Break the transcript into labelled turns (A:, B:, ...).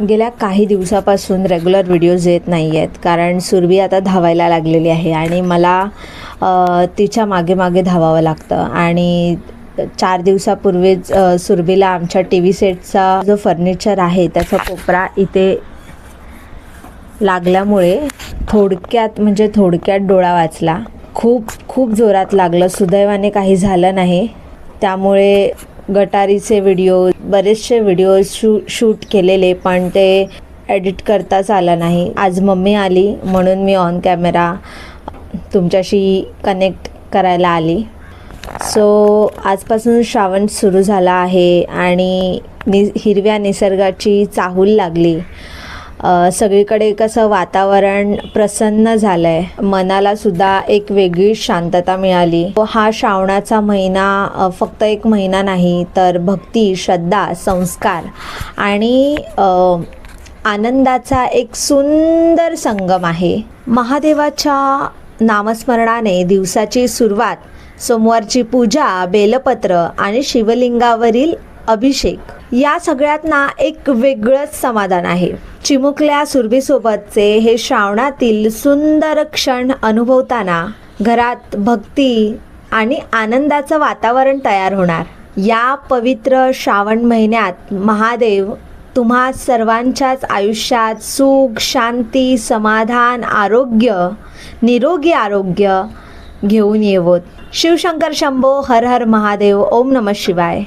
A: गेल्या काही दिवसापासून रेग्युलर व्हिडिओज येत नाही आहेत, कारण सुरभी आता धावायला लागलेली आहे आणि मला तिच्या मागे मागे धावावं लागतं. आणि 4 दिवसापूर्वीच सुरभीला आमच्या टी व्ही सेटचा जो फर्निचर आहे त्याचा कोपरा इथे लागल्यामुळे थोडक्यात डोळा वाचला. खूप जोरात लागलं. सुदैवाने काही झालं नाही. त्यामुळे गटारीचे व्हिडिओ, बरेचसे व्हिडिओज शूट केलेले, पण ते एडिट करताच आलं नाही. आज मम्मी आली म्हणून मी ऑन कॅमेरा तुमच्याशी कनेक्ट करायला आली. सो आजपासून श्रावण सुरू झाला आहे आणि हिरव्या निसर्गाची चाहूल लागली. सगळीकडे कसं वातावरण प्रसन्न झालं आहे. मनाला सुद्धा एक वेगळी शांतता मिळाली. हा श्रावणाचा महिना फक्त एक महिना नाही, तर भक्ती, श्रद्धा, संस्कार आणि आनंदाचा एक सुंदर संगम आहे. महादेवाच्या नामस्मरणाने दिवसाची सुरुवात, सोमवारची पूजा, बेलपत्र आणि शिवलिंगावरील अभिषेक या सगळ्यात ना एक वेगळंच समाधान आहे. चिमुकल्या सुरभीसोबतचे हे श्रावणातील सुंदर क्षण अनुभवताना घरात भक्ती आणि आनंदाचं वातावरण तयार होणार. या पवित्र श्रावण महिन्यात महादेव तुम्हा सर्वांच्याच आयुष्यात सुख, शांती, समाधान, आरोग्य, निरोगी आरोग्य घेऊन येवोत. शिवशंकर शंभो, हर हर महादेव. ओम नमः शिवाय.